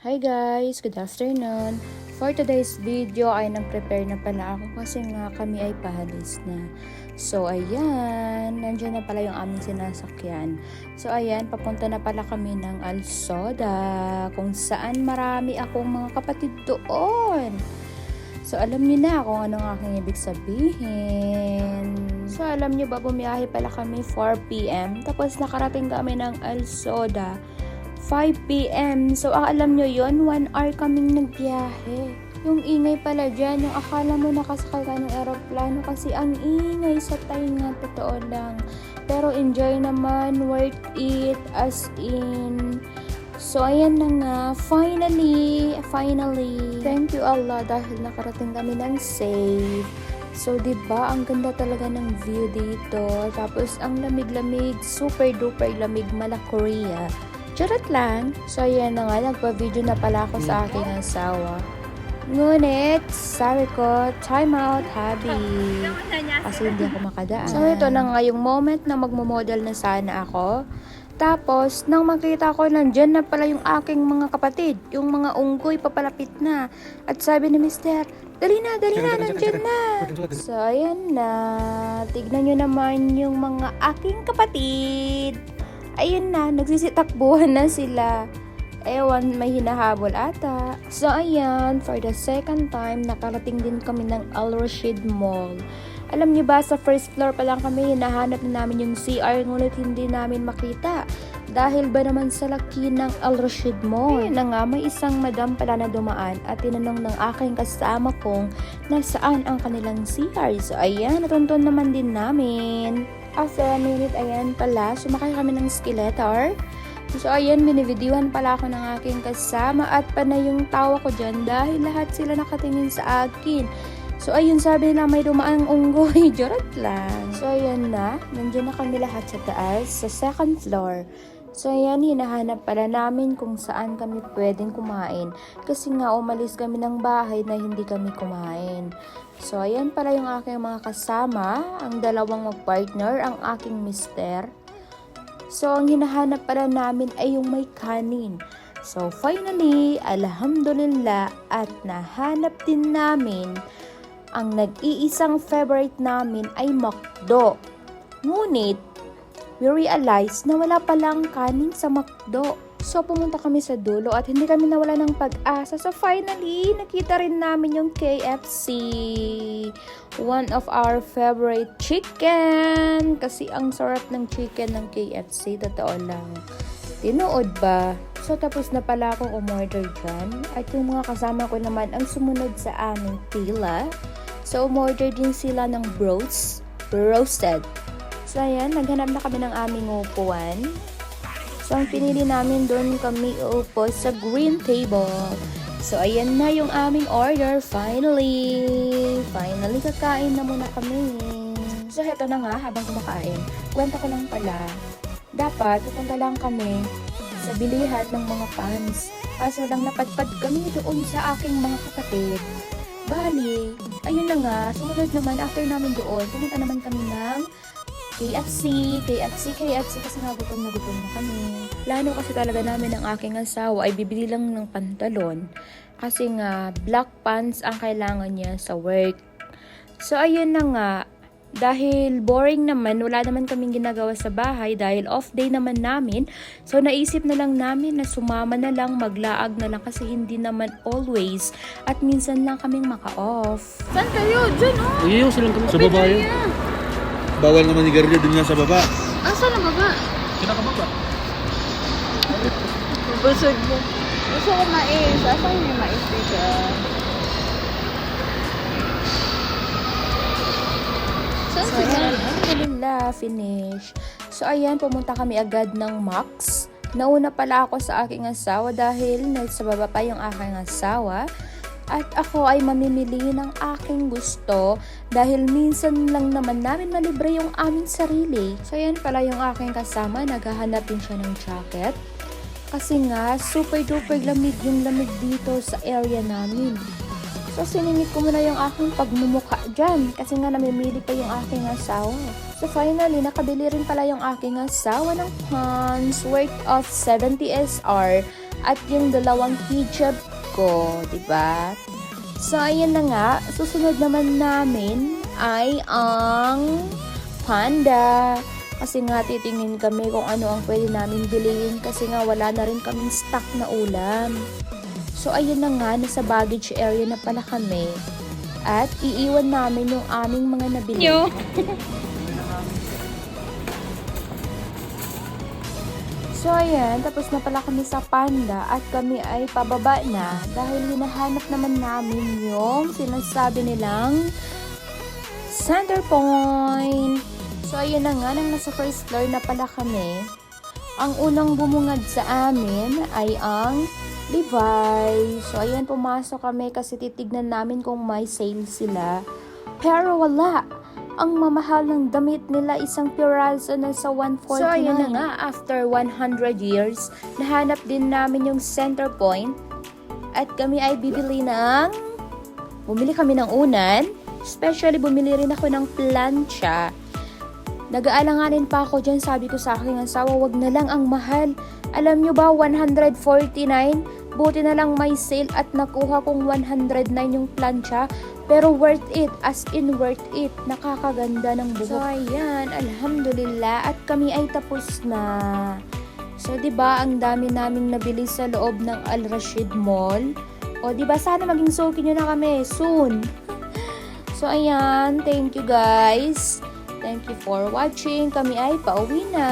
Hi guys! Good afternoon! For today's video ay nag-prepare na pala ako kasi nga kami ay pahalis na. So ayan, nandiyan na pala yung aming sinasakyan. So ayan, papunta na pala kami ng Alsoda kung saan marami akong mga kapatid doon. So alam niyo na kung anong aking ibig sabihin. So alam niyo ba, bumiyahe pala kami 4 PM tapos nakarating kami ng Alsoda 5 PM. So, alam nyo yon 1 hour kaming nagbiyahe. Yung ingay pala dyan, yung akala mo nakasakay ka ng aeroplano kasi ang ingay sa tainga, totoo lang. Pero enjoy naman, worth it, as in. So, ayan na nga, finally, thank you Allah dahil nakarating kami ng safe. So, 'di ba, ang ganda talaga ng view dito. Tapos, ang lamig-lamig, super duper lamig, mala Korea. Charot lang. So, ayan na nga, nagpa-video na pala ako sa aking asawa. Ngunit, sabi ko, time out, hubby. Kasi hindi ako makadaan. So, ito na nga yung moment na magmo-model na sana ako. Tapos, nang makita ko, nandyan na pala yung aking mga kapatid. Yung mga unggoy, papalapit na. At sabi ni Mister, dali na, nandyan na. So, ayan na. Tignan nyo naman yung mga aking kapatid. Ayun na, nagsisitakbuhan na sila. Ewan, may hinahabol ata. So, ayan, for the second time, nakarating din kami ng Al Rashid Mall. Alam niyo ba, sa first floor pa lang kami, hinahanap na namin yung CR, ngunit hindi namin makita. Dahil ba naman sa laki ng Al Rashid Mall? Ayun na nga, may isang madam pala na dumaan at tinanong ng aking kasama kung nasaan ang kanilang CR. So, ayan, natuntun naman din namin. After a minute, ayan pala, sumakay kami ng skeletor. So, ayan, binivideohan pala ako ng aking kasama at panay yung tawa ko dyan dahil lahat sila nakatingin sa akin. So, ayun, sabi nila may dumaang unggoy. Jorot lang. So, ayan na, nandiyan na kami lahat sa taas, sa second floor. So, ayan, hinahanap pala namin kung saan kami pwedeng kumain. Kasi nga, umalis kami ng bahay na hindi kami kumain. So, ayan pala yung aking mga kasama, ang dalawang mag-partner, ang aking mister. So, ang hinahanap pala namin ay yung may kanin. So, finally, alhamdulillah, at nahanap din namin ang nag-iisang favorite namin ay McDo. Ngunit, we realized na wala palang kanin sa McDo. So, pumunta kami sa dulo at hindi kami nawala ng pag-asa. So, finally, nakita rin namin yung KFC. One of our favorite chicken. Kasi ang sarap ng chicken ng KFC. Totoo lang. Tinuod ba? So, tapos na pala akong umorder dyan. At yung mga kasama ko naman ang sumunod sa aming pila. So, umorder din sila ng roasted. So, ayan, naghanap na kami ng aming upuan. So, ang pinili namin doon kami upo sa green table. So, ayan na yung aming order. Finally, kakain na muna kami. So, heto na nga, habang kumakain, kwenta ko lang pala, dapat pupunta lang kami sa bilihan ng mga fans. Kaso lang napadpad kami doon sa aking mga kapatid. Bali, ayun na nga, sumunod naman, after namin doon, pumunta naman kami ng KFC kasi nga gutom na kami. Plano kasi talaga namin ng aking asawa ay bibili lang ng pantalon kasi nga black pants ang kailangan niya sa work. So ayun na nga, dahil boring naman, wala naman kaming ginagawa sa bahay dahil off day naman namin. So naisip na lang namin na sumama na lang, maglaag na lang kasi hindi naman always at minsan lang kaming maka-off. Saan kayo? Diyan oh! Iiyaw silang kami sa baba yun. Bawal naman ni Garlia dun nga sa baba. Asa na baba? Kinakababa. Busog mo. Gusto ko mais. Asan yung mais dito? Saan So, sila? ayan, alhamdulillah, finish. So, ayan, pumunta kami agad ng Max. Nauna pala ako sa aking asawa dahil nasa baba pa yung aking asawa. At ako ay mamimili ng aking gusto dahil minsan lang naman namin malibre yung aming sarili. So, ayan pala yung aking kasama. Naghahanap din siya ng jacket. Kasi nga, super duper lamig yung lamig dito sa area namin. So, siningit ko muna yung aking pagmumukha dyan kasi nga namimili pa yung aking asawa. So, finally, nakabili rin pala yung aking asawa ng pants worth of 70 SR at yung dalawang hijab ko, di ba? So, ayan na nga. Susunod naman namin ay ang panda. Kasi nga titingin kami kung ano ang pwede namin bilhin kasi nga wala na rin kaming stock na ulam. So, ayun na nga. Nasa baggage area na pala kami. At iiwan namin yung aming mga nabili. So, ayan, tapos na pala kami sa panda at kami ay pababa na dahil hinahanap naman namin yung sinasabi nilang center point. So, ayan na nga, nang nasa first floor na pala kami. Ang unang bumungad sa amin ay ang Levi's. So, ayan, pumasok kami kasi titignan namin kung may sale sila. Pero wala. Ang mamahal ng damit nila, isang piraso na sa 149. So, ayun na nga, after 100 years, nahanap din namin yung center point. At kami ay bumili kami ng unan. Especially, bumili rin ako ng plancha. Nag-aalanganin pa ako dyan, sabi ko sa aking asawa, wag na lang ang mahal. Alam nyo ba, 149? Buti na lang may sale at nakuha kong 109 yung plancha. Pero worth it, as in worth it. Nakakaganda ng buhok. So, ayan, alhamdulillah. At kami ay tapos na. So, diba, ang dami naming nabili sa loob ng Al Rashid Mall. O, diba, sana maging suki nyo na kami soon. So, ayan, thank you guys. Thank you for watching. Kami ay pauwi na.